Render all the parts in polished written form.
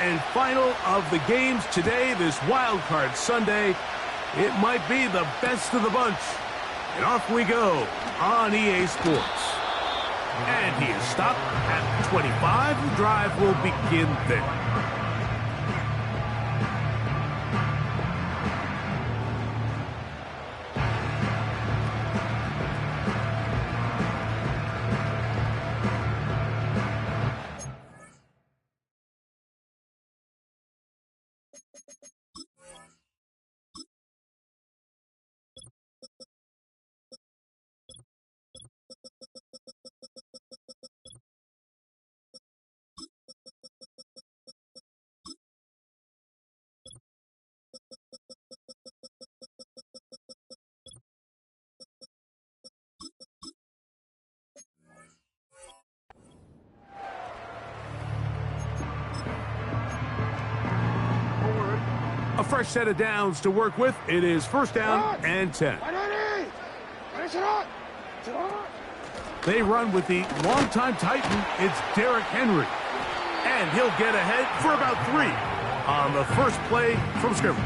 and final of the games today, this Wild Card Sunday. It might be the best of the bunch. And off we go on EA Sports. And he is stopped at 25. The drive will begin there. A fresh set of downs to work with. It is first down and 10. They run with the longtime Titan. It's Derrick Henry. And he'll get ahead for about 3 on the first play from scrimmage.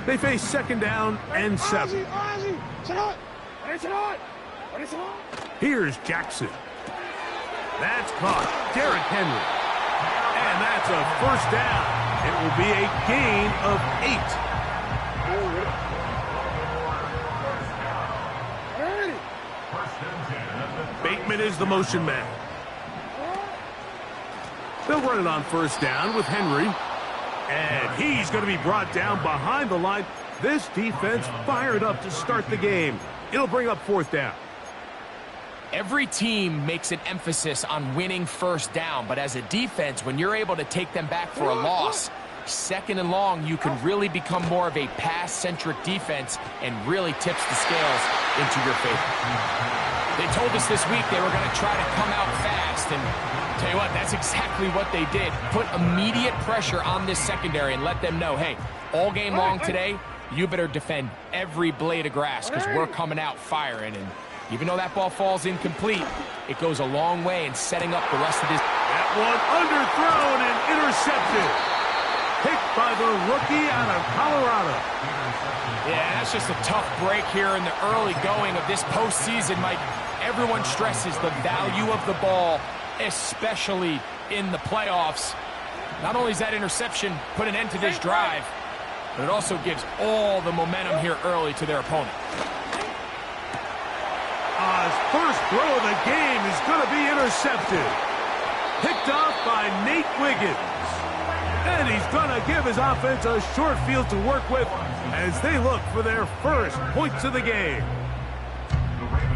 They face second down and 7. Here's Jackson. That's caught. Derrick Henry. And that's a first down. It will be a gain of 8. Bateman is the motion man. They'll run it on first down with Henry. And he's going to be brought down behind the line. This defense fired up to start the game. It'll bring up fourth down. Every team makes an emphasis on winning first down, but as a defense, when you're able to take them back for a loss, second and long, you can really become more of a pass-centric defense and really tips the scales into your favor. They told us this week they were going to try to come out fast, and tell you what, that's exactly what they did. Put immediate pressure on this secondary and let them know, hey, all game long today, you better defend every blade of grass because we're coming out firing. And even though that ball falls incomplete, it goes a long way in setting up the rest of this. That one underthrown and intercepted. Picked by the rookie out of Colorado. Yeah, that's just a tough break here in the early going of this postseason, Mike. Everyone stresses the value of the ball, especially in the playoffs. Not only does that interception put an end to this drive, but it also gives all the momentum here early to their opponent. His first throw of the game is going to be intercepted. Picked off by Nate Wiggins. And he's going to give his offense a short field to work with as they look for their first points of the game.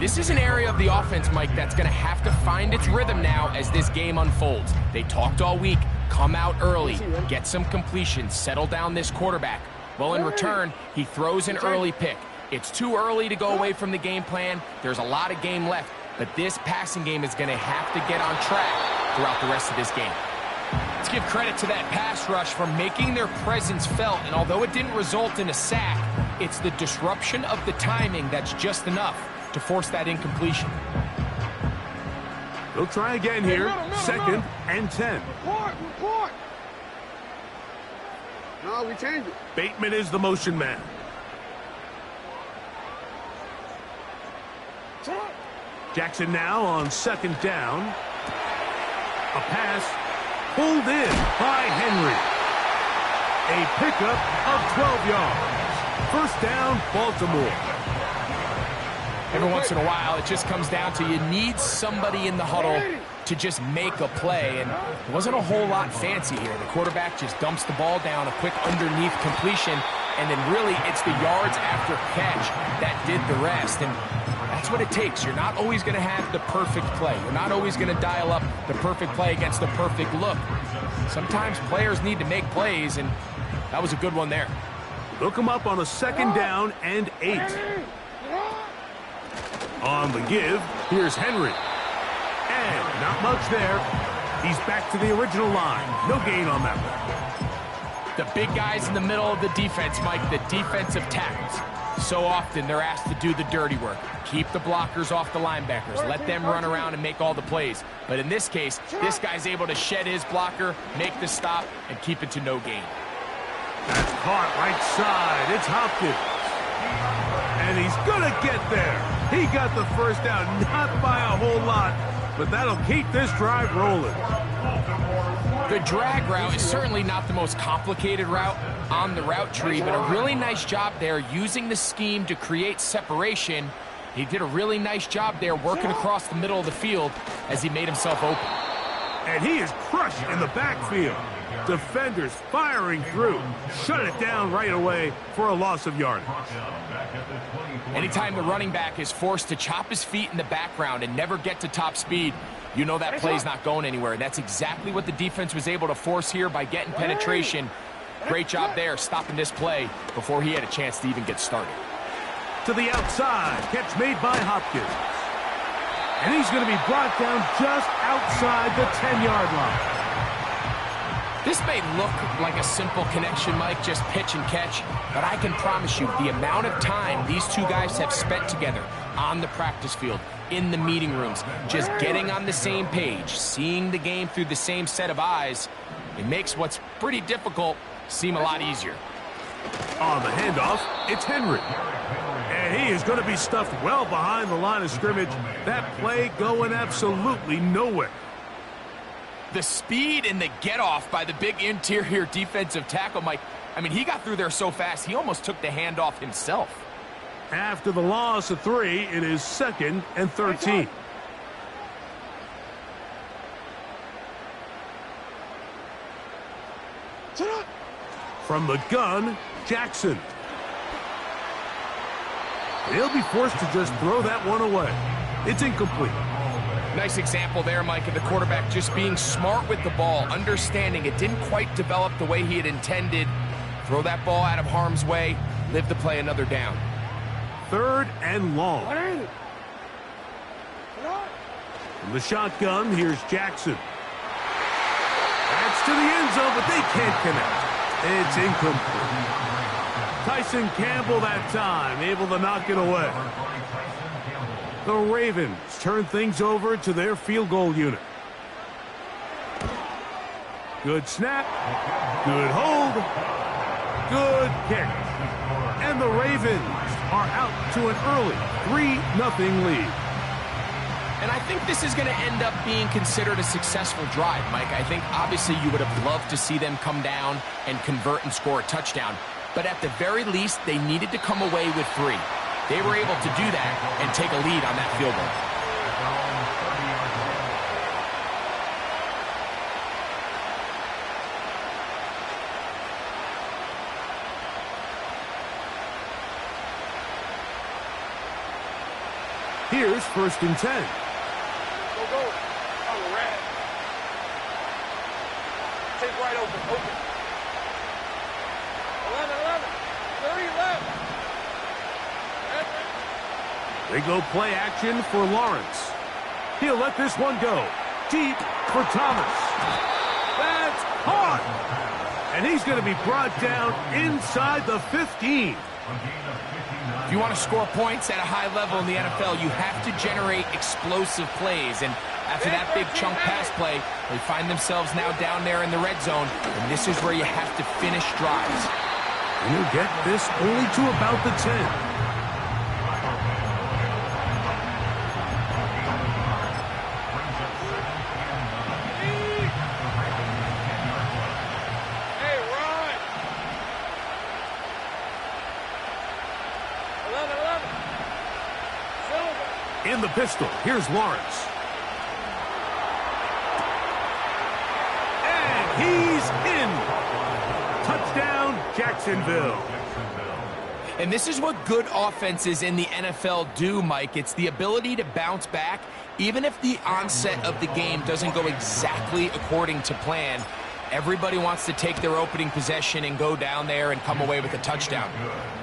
This is an area of the offense, Mike, that's going to have to find its rhythm now as this game unfolds. They talked all week, come out early, get some completions, settle down this quarterback. Well, in return, he throws an early pick. It's too early to go away from the game plan. There's a lot of game left, but this passing game is going to have to get on track throughout the rest of this game. Let's give credit to that pass rush for making their presence felt, and although it didn't result in a sack, it's the disruption of the timing that's just enough to force that incompletion. They'll try again here, second and 10. Report. No, we changed it. Bateman is the motion man. Jackson now on second down. A pass pulled in by Henry. A pickup of 12 yards. First down, Baltimore. Every once in a while, it just comes down to you need somebody in the huddle to just make a play, and it wasn't a whole lot fancy here. The quarterback just dumps the ball down, a quick underneath completion, and then really it's the yards after catch that did the rest, and that's what it takes. You're not always going to have the perfect play. You're not always going to dial up the perfect play against the perfect look. Sometimes players need to make plays, and that was a good one there. They'll come up on a second down and 8. On the give, here's Henry. And not much there. He's back to the original line. No gain on that one. The big guys in the middle of the defense, Mike, the defensive tackles. So often they're asked to do the dirty work. Keep the blockers off the linebackers. Let them run around and make all the plays. But in this case, this guy's able to shed his blocker, make the stop, and keep it to no gain. That's caught right side. It's Hopkins. And he's going to get there. He got the first down, not by a whole lot, but that'll keep this drive rolling. The drag route is certainly not the most complicated route on the route tree, but a really nice job there using the scheme to create separation. He did a really nice job there working across the middle of the field as he made himself open. And he is crushed in the backfield. Defenders firing through. Shut it down right away for a loss of yardage. Anytime the running back is forced to chop his feet in the background and never get to top speed, you know that play's not going anywhere. That's exactly what the defense was able to force here by getting penetration. Great job there stopping this play before he had a chance to even get started. To the outside. Catch made by Hopkins. And he's going to be brought down just outside the 10-yard line. This may look like a simple connection, Mike, just pitch and catch, but I can promise you the amount of time these two guys have spent together on the practice field, in the meeting rooms, just getting on the same page, seeing the game through the same set of eyes, it makes what's pretty difficult seem a lot easier. On the handoff, it's Henry. And he is going to be stuffed well behind the line of scrimmage. That play going absolutely nowhere. The speed and the get-off by the big interior defensive tackle, Mike, I mean, he got through there so fast, he almost took the handoff himself. After the loss of 3, it is 2nd and 13. From the gun, Jackson. He'll be forced to just throw that one away. It's incomplete. Nice example there, Mike, of the quarterback just being smart with the ball, understanding it didn't quite develop the way he had intended. Throw that ball out of harm's way, live to play another down. 3rd and long. From the shotgun, here's Jackson. That's to the end zone, but they can't connect. It's incomplete. Tyson Campbell that time, able to knock it away. The Ravens turn things over to their field goal unit. Good snap. Good hold. Good kick. And the Ravens are out to an early 3-0 lead. And I think this is going to end up being considered a successful drive, Mike. I think obviously you would have loved to see them come down and convert and score a touchdown. But at the very least, they needed to come away with 3. They were able to do that and take a lead on that field goal. Here's 1st and 10. Go, go. Oh, red. Take right open. 11. 30 left. They go play action for Lawrence. He'll let this one go. Deep for Thomas. That's caught. And he's going to be brought down inside the 15. If you want to score points at a high level in the NFL, you have to generate explosive plays. And after that big chunk pass play, they find themselves now down there in the red zone. And this is where you have to finish drives. And he'll get this only to about the 10. In the pistol, here's Lawrence. And he's in. Touchdown, Jacksonville. And this is what good offenses in the NFL do, Mike. It's the ability to bounce back, even if the onset of the game doesn't go exactly according to plan. Everybody wants to take their opening possession and go down there and come away with a touchdown.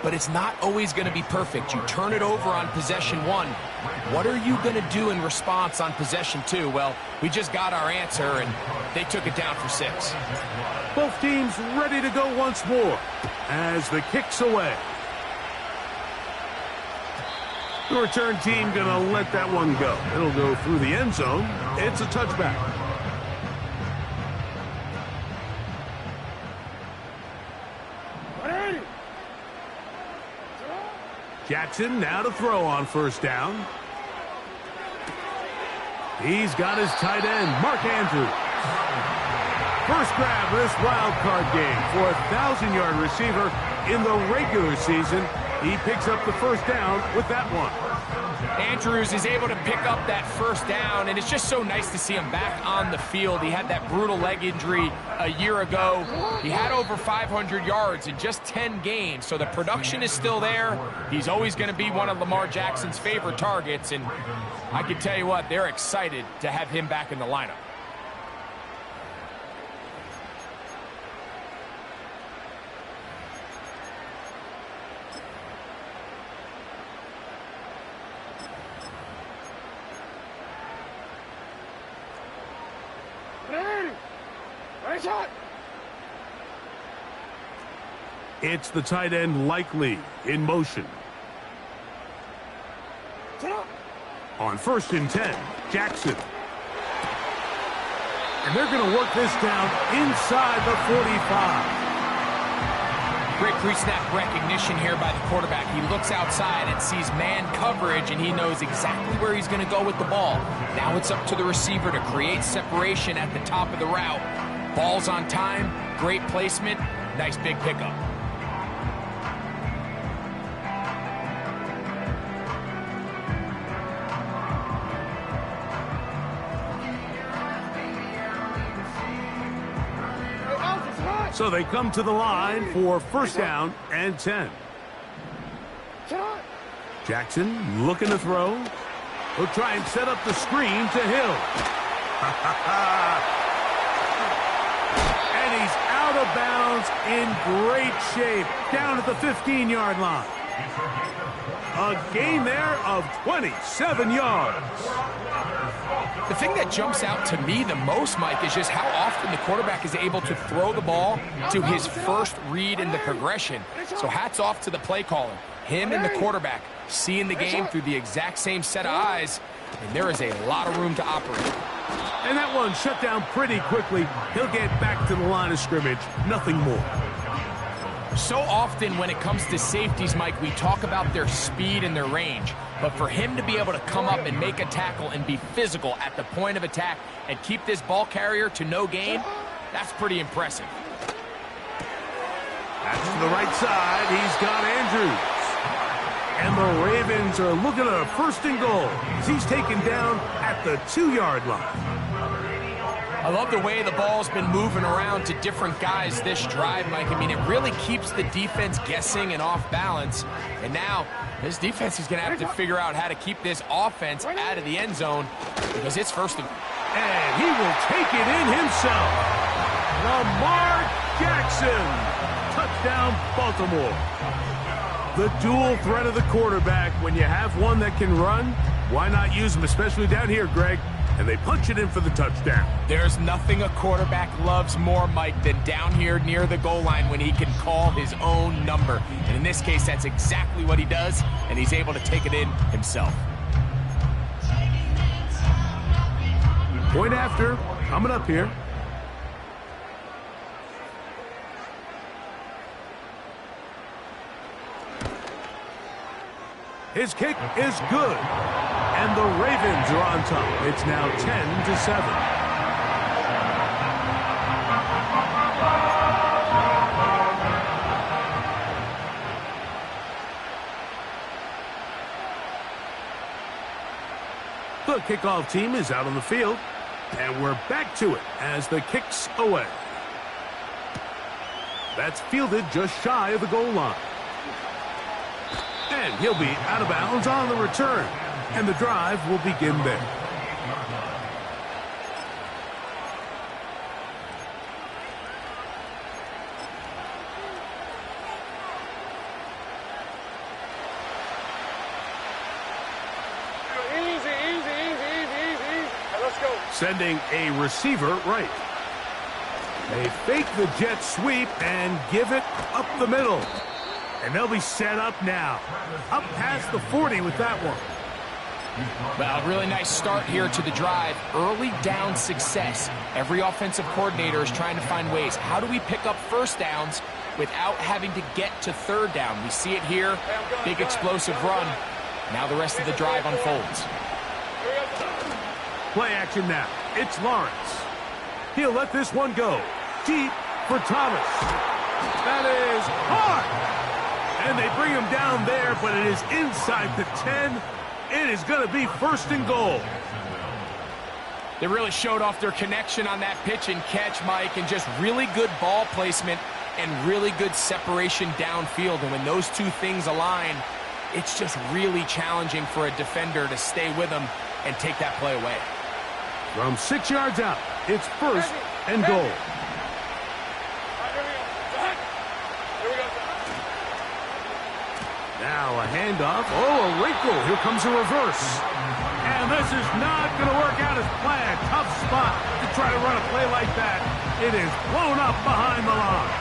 But it's not always going to be perfect. You turn it over on possession 1. What are you going to do in response on possession 2? Well, we just got our answer, and they took it down for 6. Both teams ready to go once more as the kick's away. The return team going to let that one go. It'll go through the end zone. It's a touchback. Jackson now to throw on first down. He's got his tight end, Mark Andrews. First grab of this wild card game for a 1,000-yard receiver in the regular season. He picks up the first down with that one. Andrews is able to pick up that first down, and it's just so nice to see him back on the field. He had that brutal leg injury a year ago. He had over 500 yards in just 10 games, so the production is still there. He's always going to be one of Lamar Jackson's favorite targets, and I can tell you what, they're excited to have him back in the lineup. It's the tight end Likely in motion. On 1st and 10, Jackson. And they're going to work this down inside the 45. Great pre-snap recognition here by the quarterback. He looks outside and sees man coverage, and he knows exactly where he's going to go with the ball. Now it's up to the receiver to create separation at the top of the route. Ball's on time, great placement, nice big pickup. So they come to the line for first down and 10. Jackson looking to throw. He'll try and set up the screen to Hill. And he's out of bounds in great shape down at the 15-yard line. A gain there of 27 yards. The thing that jumps out to me the most, Mike, is just how often the quarterback is able to throw the ball to his first read in the progression. So hats off to the play caller. Him and the quarterback seeing the game through the exact same set of eyes, and there is a lot of room to operate. And that one shut down pretty quickly. He'll get back to the line of scrimmage, nothing more. So often when it comes to safeties, Mike, we talk about their speed and their range. But for him to be able to come up and make a tackle and be physical at the point of attack and keep this ball carrier to no gain, that's pretty impressive. That's to the right side. He's got Andrews. And the Ravens are looking at a 1st and goal as he's taken down at the 2-yard line. I love the way the ball's been moving around to different guys this drive, Mike. I mean, it really keeps the defense guessing and off balance. And now this defense is going to have to figure out how to keep this offense out of the end zone because it's 1st and... And he will take it in himself. Lamar Jackson. Touchdown, Baltimore. The dual threat of the quarterback. When you have one that can run, why not use him, especially down here, Greg? And they punch it in for the touchdown. There's nothing a quarterback loves more, Mike, than down here near the goal line when he can call his own number. And in this case, that's exactly what he does, and he's able to take it in himself. Point after, coming up here. His kick is good. And the Ravens are on top. It's now 10-7. The kickoff team is out on the field. And we're back to it as the kick's away. That's fielded just shy of the goal line. And he'll be out of bounds on the return. And the drive will begin there. go. Sending a receiver right. They fake the jet sweep and give it up the middle. And they'll be set up now. Up past the 40 with that one. Well, really nice start here to the drive. Early down success. Every offensive coordinator is trying to find ways. How do we pick up first downs without having to get to third down? We see it here. Big explosive run. Now the rest of the drive unfolds. Play action now. It's Lawrence. He'll let this one go. Deep for Thomas. That is hard. And they bring him down there, but it is inside the 10. It is going to be first and goal. They really showed off their connection on that pitch and catch, Mike, and just really good ball placement and really good separation downfield. And when those two things align, it's just really challenging for a defender to stay with them and take that play away. From 6 yards out, it's first and goal. Now a handoff. Oh, a wrinkle. Here comes a reverse. And this is not going to work out as planned. Tough spot to try to run a play like that. It is blown up behind the line.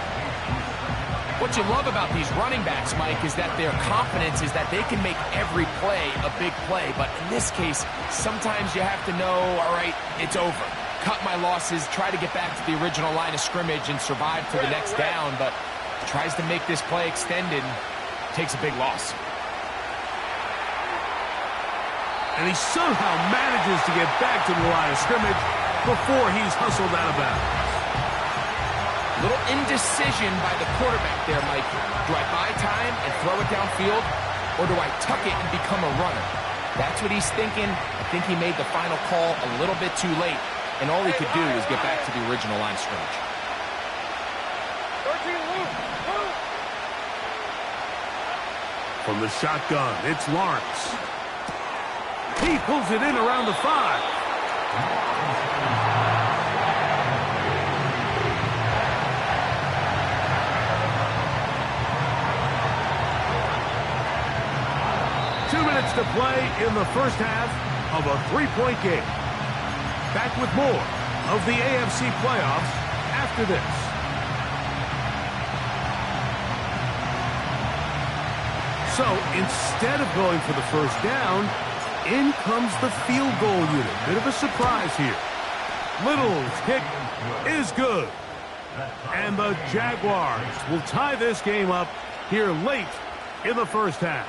What you love about these running backs, Mike, is that their confidence is that they can make every play a big play. But in this case, sometimes you have to know, all right, it's over. Cut my losses, try to get back to the original line of scrimmage and survive to the next down, but tries to make this play extended. Takes a big loss. And he somehow manages to get back to the line of scrimmage before he's hustled out of bounds. Little indecision by the quarterback there, Mike. Do I buy time and throw it downfield, or do I tuck it and become a runner? That's what he's thinking. I think he made the final call a little bit too late, and all he could do was get back to the original line of scrimmage. 13 loose. From the shotgun, it's Lawrence. He pulls it in around the 5. To play in the first half of a 3-point game. Back with more of the AFC playoffs after this. So instead of going for the first down, in comes the field goal unit. Bit of a surprise here. Little's kick is good. And the Jaguars will tie this game up here late in the first half.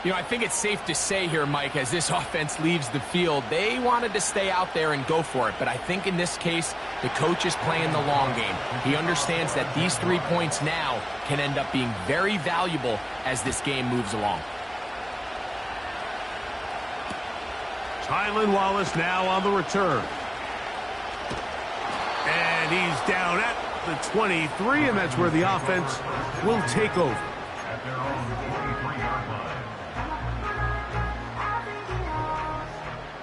You know, I think it's safe to say here, Mike, as this offense leaves the field, they wanted to stay out there and go for it. But I think in this case, the coach is playing the long game. He understands that these 3 points now can end up being very valuable as this game moves along. Tylan Wallace now on the return. And he's down at the 23, and that's where the offense will take over.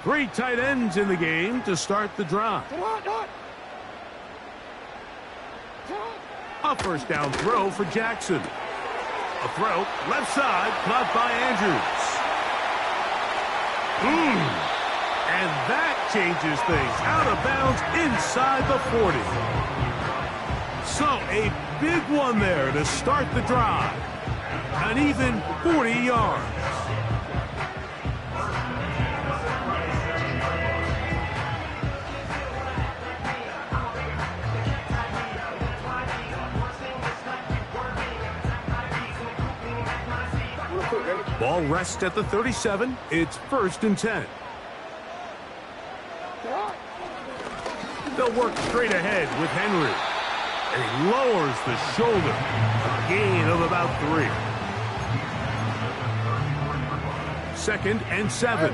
3 tight ends in the game to start the drive. A first down throw for Jackson. A throw, left side, caught by Andrews. And that changes things. Out of bounds inside the 40. So a big one there to start the drive. An even 40 yards. Ball rests at the 37. It's 1st and 10. They'll work straight ahead with Henry. And he lowers the shoulder. A gain of about 3. 2nd and 7.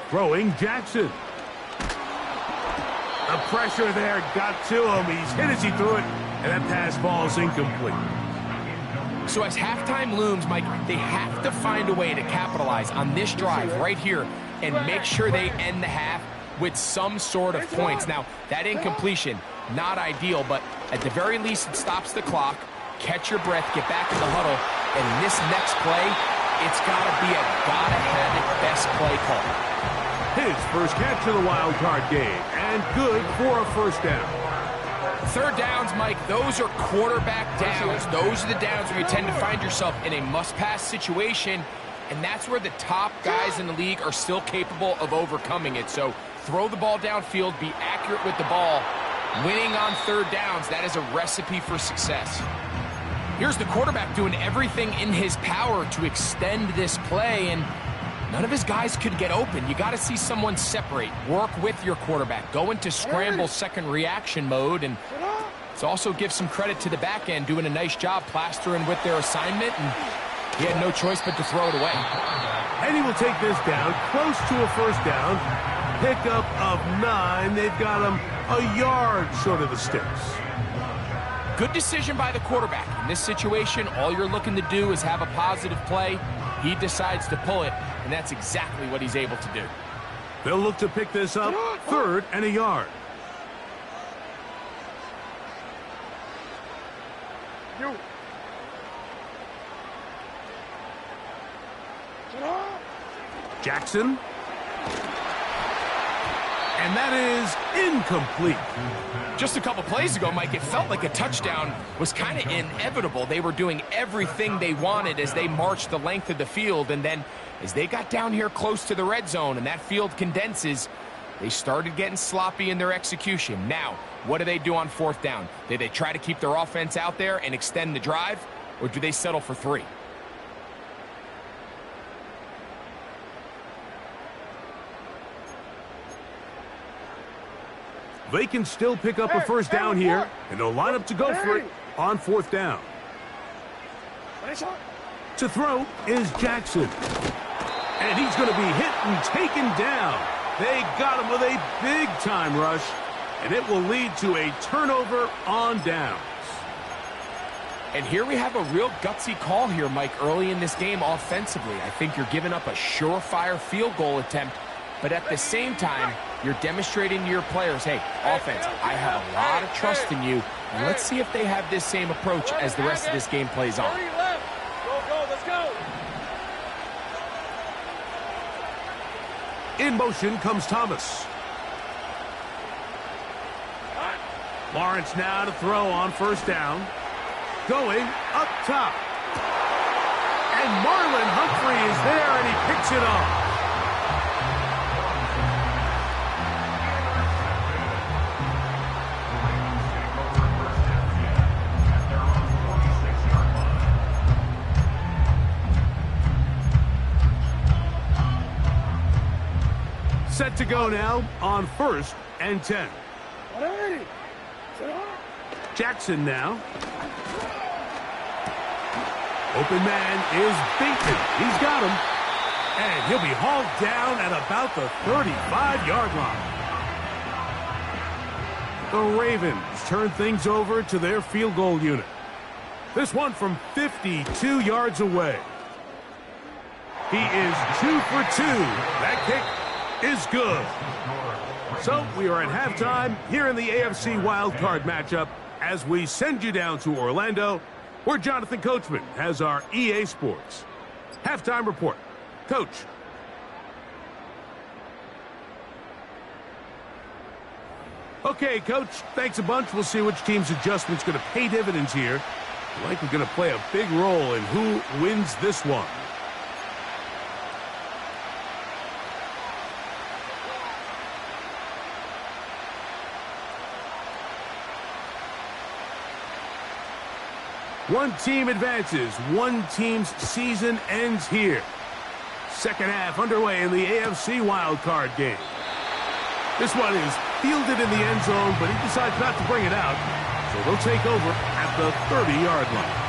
Throwing Jackson. The pressure there got to him. He's hit as he threw it, and that pass falls incomplete. So as halftime looms, Mike, they have to find a way to capitalize on this drive right here and make sure they end the half with some sort of points. Now, that incompletion, not ideal, but at the very least, it stops the clock, catch your breath, get back in the huddle, and in this next play, it's got to be a gotta-have-it best play call. His first catch of the wild card game, and good for a first down. Third downs, Mike, those are quarterback downs. Those are the downs where you tend to find yourself in a must-pass situation, and that's where the top guys in the league are still capable of overcoming it. So throw the ball downfield, be accurate with the ball. Winning on third downs, that is a recipe for success. Here's the quarterback doing everything in his power to extend this play, and none of his guys could get open. You got to see someone separate, work with your quarterback, go into scramble second reaction mode, and let's also give some credit to the back end doing a nice job plastering with their assignment, and he had no choice but to throw it away. And he will take this down, close to a first down. Pickup of 9. They've got him a yard short of the sticks. Good decision by the quarterback. In this situation, all you're looking to do is have a positive play. He decides to pull it, and that's exactly what he's able to do. They'll look to pick this up, 3rd and a yard. Jackson. And that is incomplete. Just a couple plays ago, Mike, it felt like a touchdown was kind of inevitable. They were doing everything they wanted as they marched the length of the field, and then as they got down here close to the red zone and that field condenses, they started getting sloppy in their execution. Now, what do they do on 4th down? Do they try to keep their offense out there and extend the drive, or do they settle for 3? They can still pick up a first down here, and they'll line up to go for it on 4th down. To throw is Jackson. And he's going to be hit and taken down. They got him with a big-time rush, and it will lead to a turnover on downs. And here we have a real gutsy call here, Mike, early in this game offensively. I think you're giving up a surefire field goal attempt, but at the same time, you're demonstrating to your players, hey, offense, I have a lot of trust in you, and let's see if they have this same approach as the rest of this game plays on. Go, let's go. In motion comes Thomas. Lawrence now to throw on 1st down. Going up top. And Marlon Humphrey is there, and he picks it off. Set to go now on 1st and 10. Jackson now. Open man is Bateman. He's got him. And he'll be hauled down at about the 35-yard line. The Ravens turn things over to their field goal unit. This one from 52 yards away. He is 2 for 2. That kick is good. So we are at halftime here in the AFC wildcard matchup as we send you down to Orlando, where Jonathan Coachman has our EA Sports halftime report. Coach. Okay, Coach, thanks a bunch. We'll see which team's adjustment's going to pay dividends here. Likely going to play a big role in who wins this one. One team advances. One team's season ends here. Second half underway in the AFC wildcard game. This one is fielded in the end zone, but he decides not to bring it out. So they'll take over at the 30-yard line.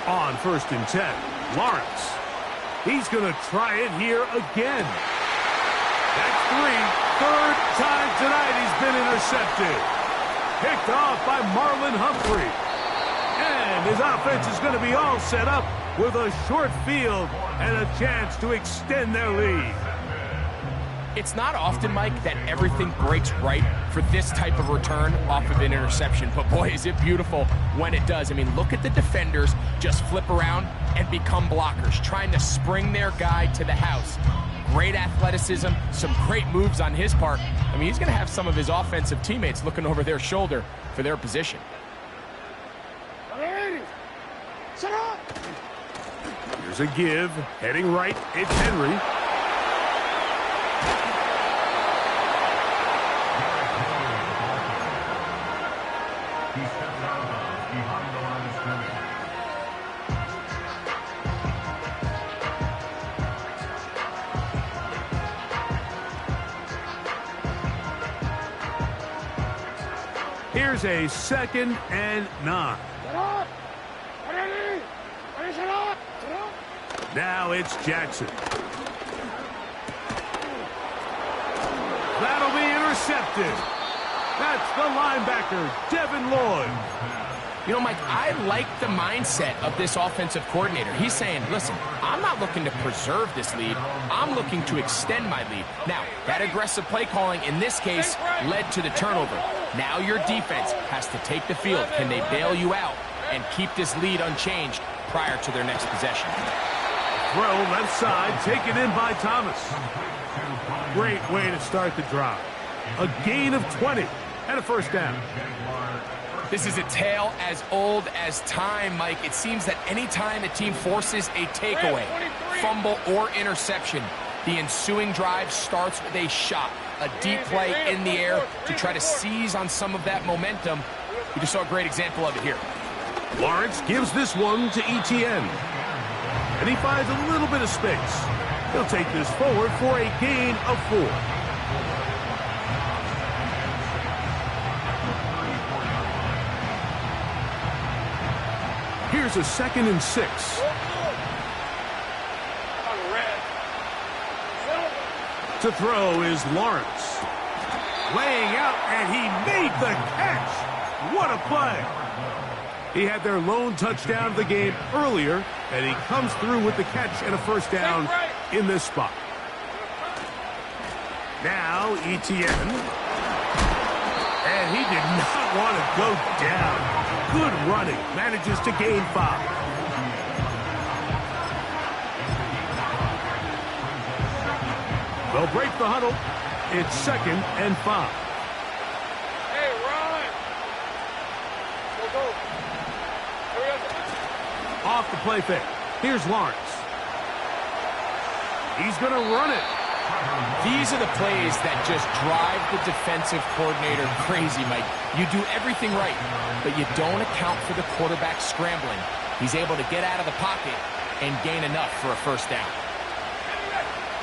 On 1st and 10, Lawrence. He's going to try it here again. That's 3. Third time tonight he's been intercepted. Picked off by Marlon Humphrey. And his offense is going to be all set up with a short field and a chance to extend their lead. It's not often, Mike, that everything breaks right for this type of return off of an interception. But boy, is it beautiful when it does. I mean, look at the defenders just flip around and become blockers, trying to spring their guy to the house. Great athleticism, some great moves on his part. I mean, he's going to have some of his offensive teammates looking over their shoulder for their position. Here's a give. Heading right, it's Henry. Here's a 2nd and 9. Now it's Jackson. That'll be intercepted. That's the linebacker, Devin Lloyd. You know, Mike, I like the mindset of this offensive coordinator. He's saying, listen, I'm not looking to preserve this lead. I'm looking to extend my lead. Now, that aggressive play calling in this case led to the turnover. Now your defense has to take the field. Can they bail you out and keep this lead unchanged prior to their next possession? Throw left side, taken in by Thomas. Great way to start the drive. A gain of 20 and a 1st down. This is a tale as old as time, Mike. It seems that anytime a team forces a takeaway, fumble, or interception, the ensuing drive starts with a shot, a deep play in the air to try to seize on some of that momentum. We just saw a great example of it here. Lawrence gives this one to Etienne. And he finds a little bit of space. He'll take this forward for a gain of 4. Here's a 2nd and 6. To throw is Lawrence. Laying out, and he made the catch. What a play. He had their lone touchdown of the game earlier, and he comes through with the catch and a 1st down in this spot. Now Etienne. And he did not want to go down. Good running. Manages to gain 5. They'll break the huddle. It's 2nd and 5. Hey, run! Go. Off the play fake. Here's Lawrence. He's going to run it. These are the plays that just drive the defensive coordinator crazy, Mike. You do everything right, but you don't account for the quarterback scrambling. He's able to get out of the pocket and gain enough for a 1st down.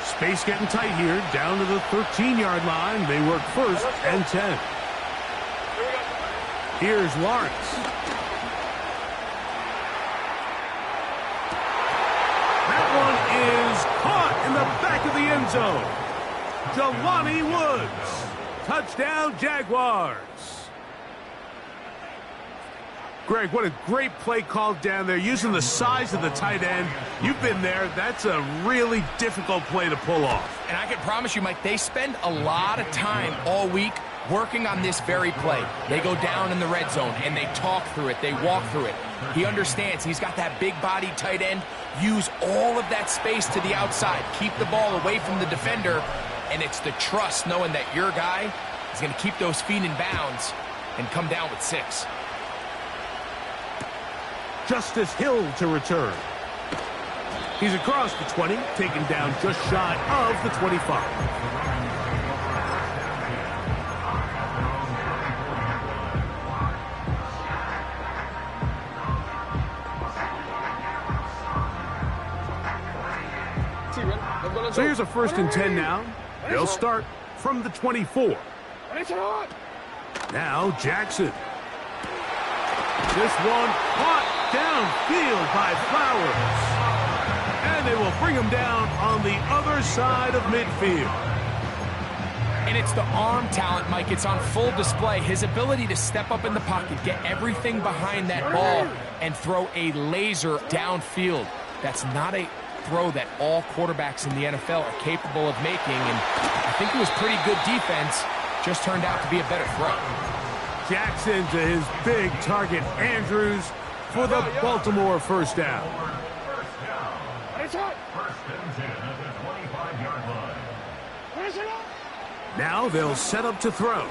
Space getting tight here, down to the 13-yard line. They work 1st and 10. Here's Lawrence. That one is caught in the back of the end zone. Jelani Woods. Touchdown, Jaguars. Greg, what a great play called down there, using the size of the tight end. You've been there. That's a really difficult play to pull off. And I can promise you, Mike, they spend a lot of time all week working on this very play. They go down in the red zone, and they talk through it. They walk through it. He understands he's got that big-bodied tight end. Use all of that space to the outside. Keep the ball away from the defender, and it's the trust knowing that your guy is going to keep those feet in bounds and come down with 6. Justice Hill to return. He's across the 20, taken down just shy of the 25. So here's a 1st and 10 now. They'll start from the 24. Now Jackson. This one caught downfield by Flowers. And they will bring him down on the other side of midfield. And it's the arm talent, Mike. It's on full display. His ability to step up in the pocket, get everything behind that ball, and throw a laser downfield. That's not a throw that all quarterbacks in the NFL are capable of making. And I think it was pretty good defense. Just turned out to be a better throw. Jackson to his big target, Andrews, for the Baltimore first down. Now they'll set up to throw.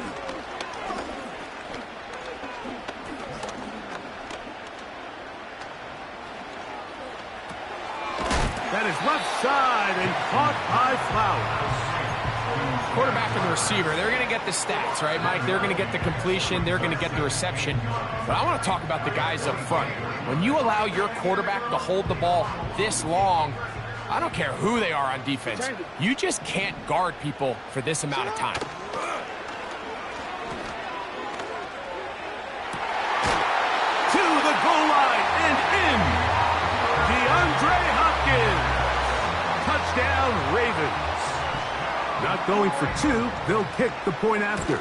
That is left side and caught by Flowers. Quarterback and the receiver, they're going to get the stats, right, Mike? They're going to get the completion. They're going to get the reception. But I want to talk about the guys up front. When you allow your quarterback to hold the ball this long, I don't care who they are on defense. You just can't guard people for this amount of time. To the goal line and in. DeAndre Hopkins. Touchdown, Ravens. Not going for two. They'll kick the point after.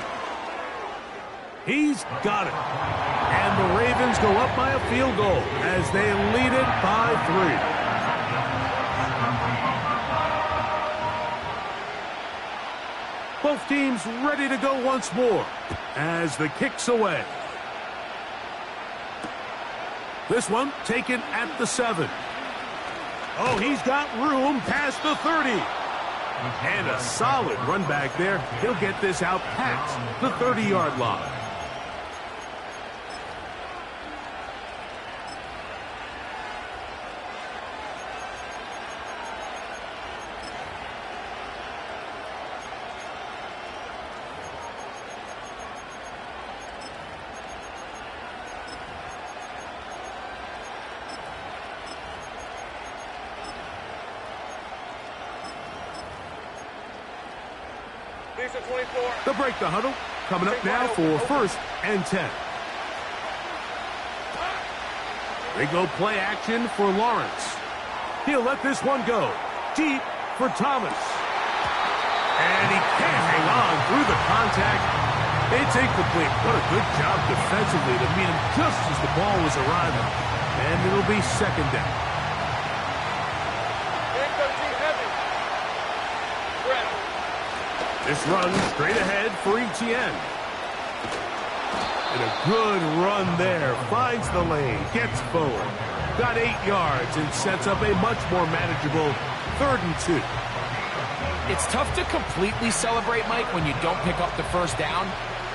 He's got it. And the Ravens go up by a field goal as they lead it by 3. Both teams ready to go once more as the kick's away. This one taken at the 7. Oh, he's got room past the 30. And a solid run back there. He'll get this out past the 30-yard line. They'll break the huddle. Coming up now for 1st and 10. They go play action for Lawrence. He'll let this one go. Deep for Thomas. And he can't hang on through the contact. It's incomplete. What a good job defensively to meet him just as the ball was arriving. And it'll be 2nd down. This run straight ahead for Etienne. And a good run there. Finds the lane. Gets forward. Got 8 yards and sets up a much more manageable 3rd and 2. It's tough to completely celebrate, Mike, when you don't pick up the first down.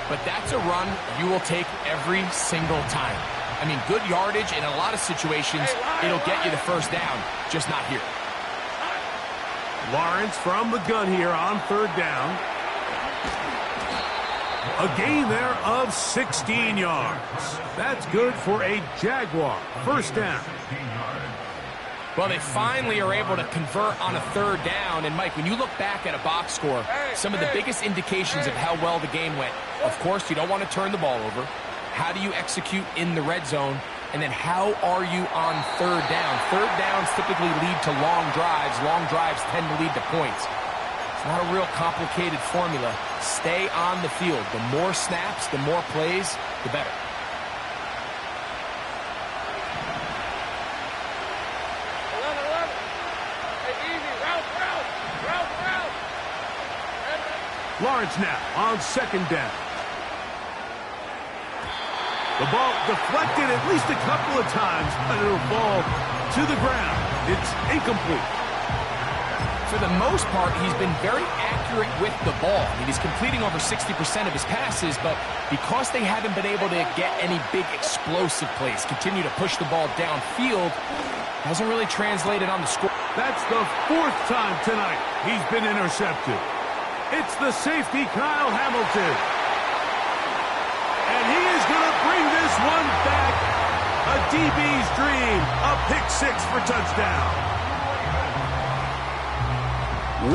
But that's a run you will take every single time. I mean, good yardage in a lot of situations. It'll get you the first down, just not here. Lawrence from the gun here on 3rd down. A gain there of 16 yards. That's good for a Jaguar. 1st down. Well, they finally are able to convert on a 3rd down. And, Mike, when you look back at a box score, some of the biggest indications of how well the game went, of course, you don't want to turn the ball over. How do you execute in the red zone? And then how are you on 3rd down? 3rd downs typically lead to long drives. Long drives tend to lead to points. It's not a real complicated formula. Stay on the field. The more snaps, the more plays, the better. Lawrence now on 2nd down. The ball deflected at least a couple of times, but it'll fall to the ground. It's incomplete. For the most part, he's been very accurate with the ball. I mean, he's completing over 60% of his passes, but because they haven't been able to get any big explosive plays, continue to push the ball downfield, hasn't really translated on the score. That's the 4th time tonight he's been intercepted. It's the safety, Kyle Hamilton. And he is going to bring this one back. A DB's dream. A pick-6 for touchdown.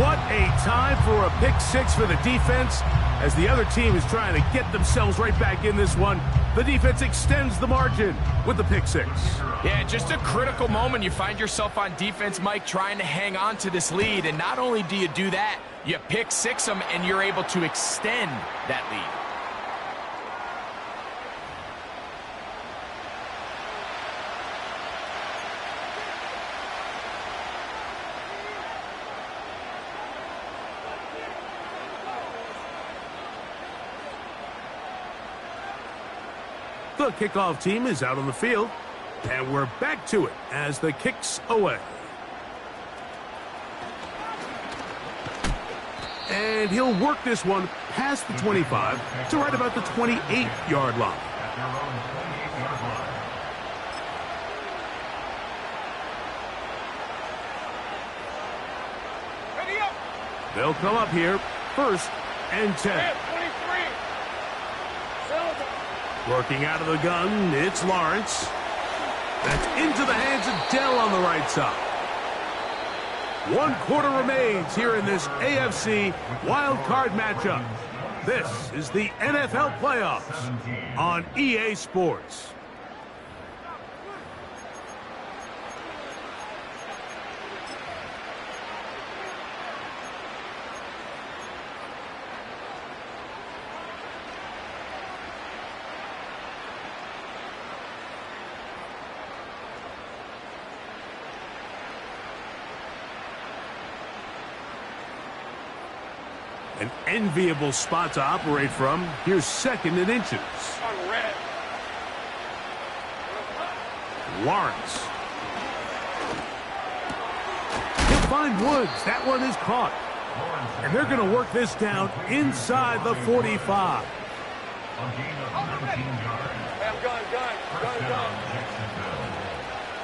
What a time for a pick-6 for the defense as the other team is trying to get themselves right back in this one. The defense extends the margin with the pick six. Yeah, just a critical moment. You find yourself on defense, Mike, trying to hang on to this lead. And not only do you do that, you pick six them, and you're able to extend that lead. The kickoff team is out on the field, and we're back to it as the kick's away. And he'll work this one past the 25 to right about the 28-yard line. They'll come up here, 1st and 10. Working out of the gun, it's Lawrence. That's into the hands of Dell on the right side. 1 quarter remains here in this AFC wild card matchup. This is the NFL playoffs on EA Sports. An enviable spot to operate from. Here's 2nd and inches. Lawrence. He'll find Woods. That one is caught. And they're going to work this down inside the 45.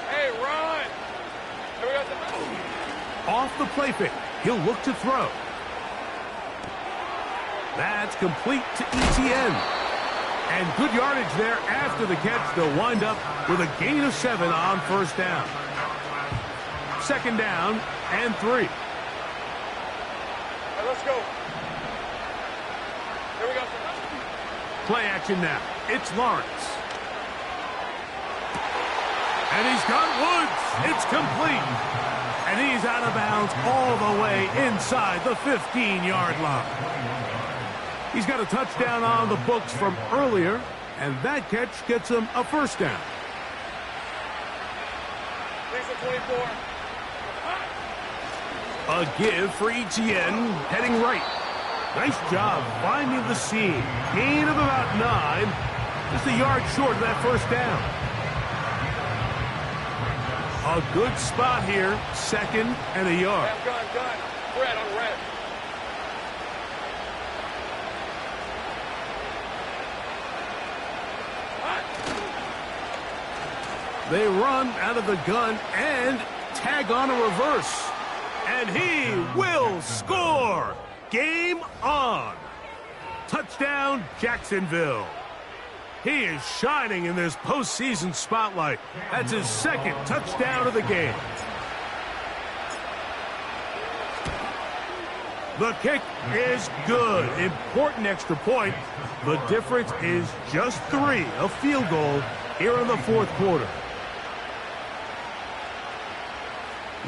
Hey, run! Off the play fake. He'll look to throw. That's complete to ETN. And good yardage there after the catch. They'll wind up with a gain of 7 on 1st down. 2nd down and 3. Hey, let's go. Here we go. Play action now. It's Lawrence. And he's got Woods. It's complete. And he's out of bounds all the way inside the 15-yard line. He's got a touchdown on the books from earlier, and that catch gets him a 1st down. A give for ETN, heading right. Nice job finding the seam. Gain of about 9, just a yard short of that 1st down. A good spot here, 2nd and a yard. Gun. Red on red. They run out of the gun and tag on a reverse. And he will score. Game on. Touchdown, Jacksonville. He is shining in this postseason spotlight. That's his 2nd touchdown of the game. The kick is good. Important extra point. The difference is just 3, a field goal here in the 4th quarter.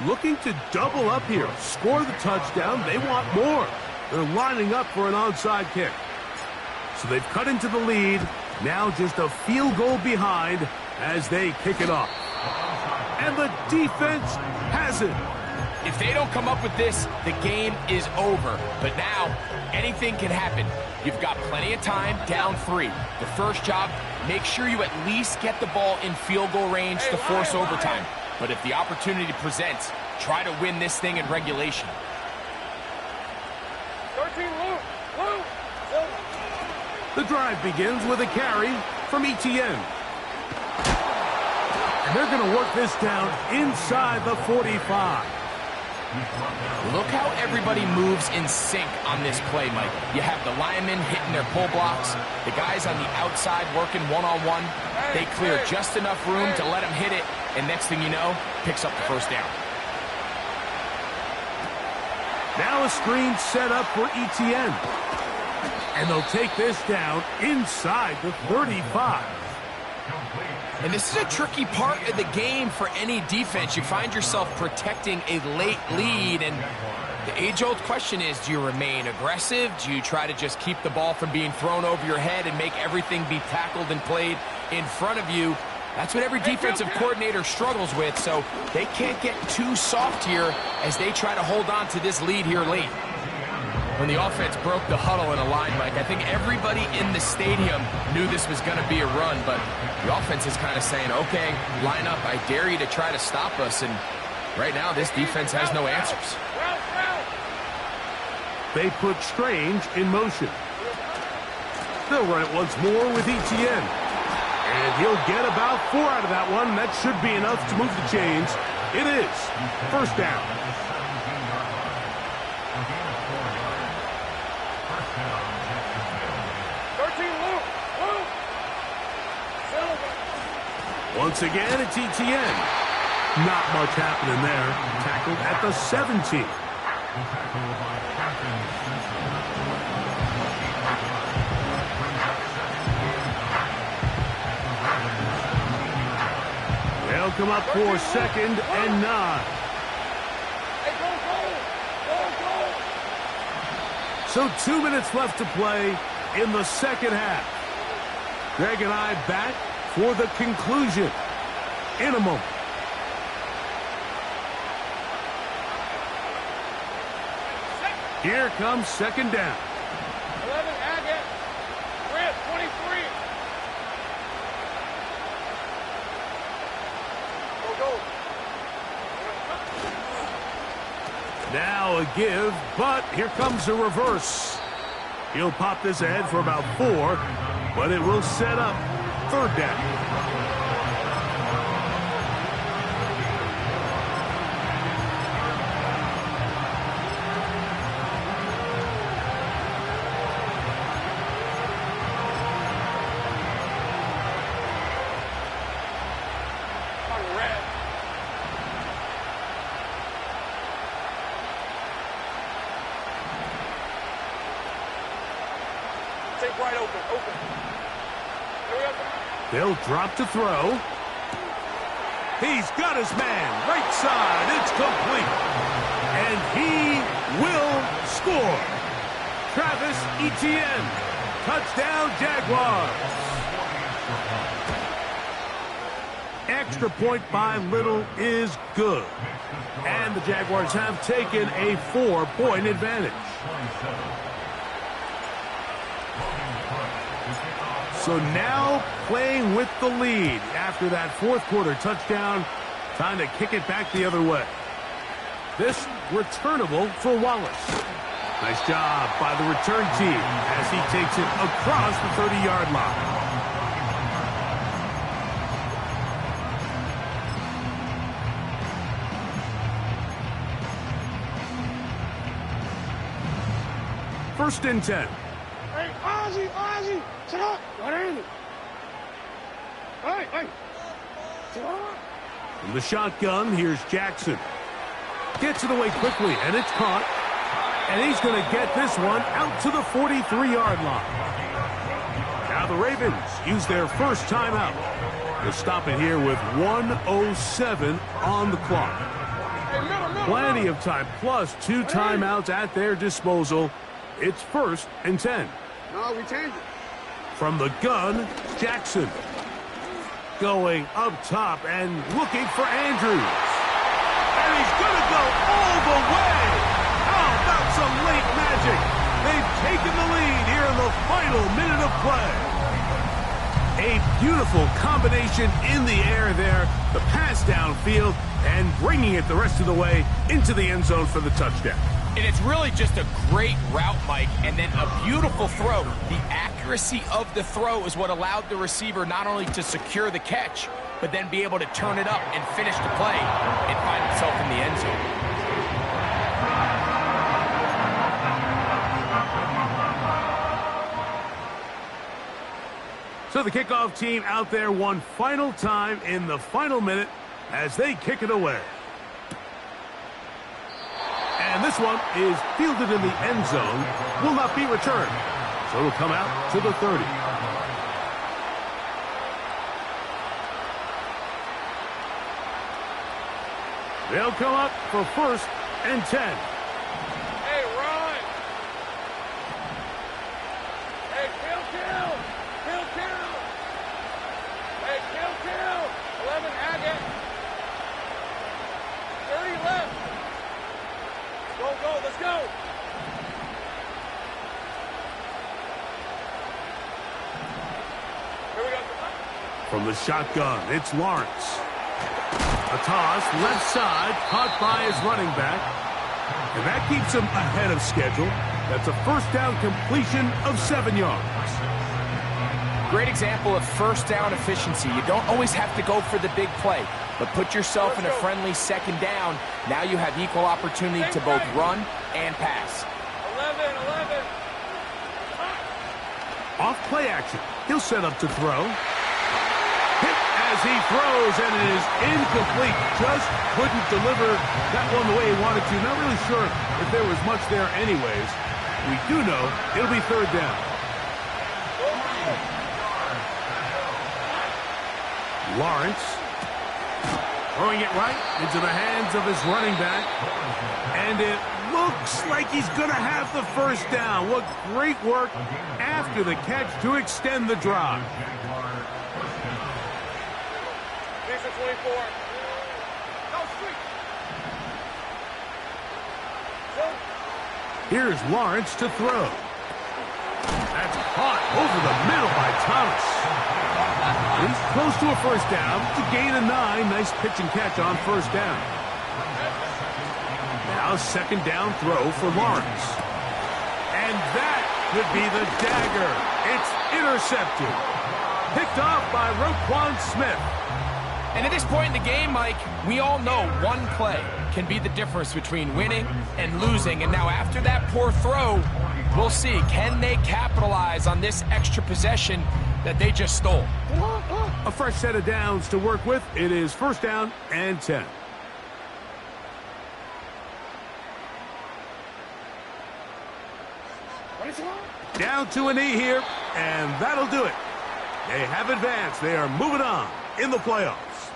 Looking to double up here, score the touchdown. They want more. They're lining up for an onside kick. So they've cut into the lead. Now just a field goal behind as they kick it off. And the defense has it. If they don't come up with this, the game is over. But now, anything can happen. You've got plenty of time, down 3. The first job, make sure you at least get the ball in field goal range to force overtime. But if the opportunity presents, try to win this thing in regulation. 13, Luke. The drive begins with a carry from ETN. And they're going to work this down inside the 45. Look how everybody moves in sync on this play, Mike. You have the linemen hitting their pull blocks, the guys on the outside working one-on-one. They clear just enough room to let him hit it, and next thing you know, picks up the 1st down. Now a screen set up for ETN. And they'll take this down inside the 35. And this is a tricky part of the game for any defense. You find yourself protecting a late lead, and the age-old question is, do you remain aggressive? Do you try to just keep the ball from being thrown over your head and make everything be tackled and played in front of you? That's what every defensive coordinator struggles with, so they can't get too soft here as they try to hold on to this lead here late. When the offense broke the huddle in a line, Mike, I think everybody in the stadium knew this was going to be a run, but the offense is kind of saying, okay, line up, I dare you to try to stop us, and right now this defense has no answers. They put Strange in motion. They'll run it once more with Etienne. And he'll get about 4 out of that one. That should be enough to move the chains. It is. First down. Once again, it's Etienne. Not much happening there. Tackled at the 17. They'll come up for 2nd and 9. So 2 minutes left to play in the second half. Greg and I back for the conclusion in a moment. Here comes 2nd down. 11, Agate. Red, 23. Go. Now a give, but here comes a reverse. He'll pop this ahead for about 4, but it will set up 3rd down. Right open. They'll drop to throw. He's got his man. Right side. It's complete. And he will score. Travis Etienne. Touchdown, Jaguars. Extra point by Little is good. And the Jaguars have taken a 4-point advantage. So now playing with the lead after that 4th quarter touchdown. Time to kick it back the other way. This returnable for Wallace. Nice job by the return team as he takes it across the 30-yard line. First and 10. Hey, Ozzie, sit up. What is it? Hey, sit up. From the shotgun, here's Jackson. Gets it away quickly, and it's caught. And he's going to get this one out to the 43-yard line. Now the Ravens use their first timeout. They'll stop it here with 1:07 on the clock. Plenty of time, plus 2 timeouts at their disposal. It's 1st and 10. No, we changed it. From the gun, Jackson. Going up top and looking for Andrews. And he's going to go all the way. How about some late magic? They've taken the lead here in the final minute of play. A beautiful combination in the air there. The pass downfield and bringing it the rest of the way into the end zone for the touchdown. And it's really just a great route, Mike, and then a beautiful throw. The accuracy of the throw is what allowed the receiver not only to secure the catch, but then be able to turn it up and finish the play and find himself in the end zone. So the kickoff team out there one final time in the final minute as they kick it away. And this one is fielded in the end zone, will not be returned. So it'll come out to the 30. They'll come up for 1st and 10. Hey, run! Hey, kill! Hey, kill! 11, Agate. 30 left. Go, let's go! Here we go. From the shotgun, it's Lawrence. A toss, left side, caught by his running back. And that keeps him ahead of schedule. That's a 1st down completion of 7 yards. Great example of 1st down efficiency. You don't always have to go for the big play, but put yourself in a friendly 2nd down. Now you have equal opportunity to both run and pass. 11. Off play action. He'll set up to throw. Hit as he throws, and it is incomplete. Just couldn't deliver that one the way he wanted to. Not really sure if there was much there anyways. We do know it'll be 3rd down. Lawrence throwing it right into the hands of his running back. And it looks like he's going to have the 1st down. What great work after the catch to extend the drive. These are 24. Here's Lawrence to throw. That's caught over the middle by Thomas. He's close to a 1st down. To gain a 9. Nice pitch and catch on 1st down. Now 2nd down throw for Lawrence. And that could be the dagger. It's intercepted. Picked off by Roquan Smith. And at this point in the game, Mike, we all know one play can be the difference between winning and losing. And now after that poor throw, we'll see, can they capitalize on this extra possession that they just stole? A fresh set of downs to work with. It is 1st down and 10. Down to a knee here, and that'll do it. They have advanced. They are moving on in the playoffs.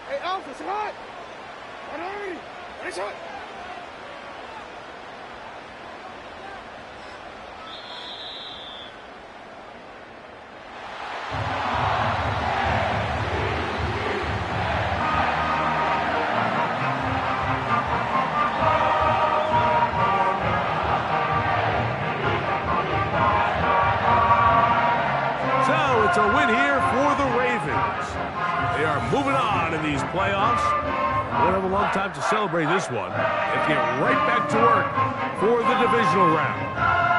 Hey, Alpha, it's hot! 180! It's hot! It's a win here for the Ravens. They are moving on in these playoffs. Won't have a long time to celebrate this one. They get right back to work for the divisional round.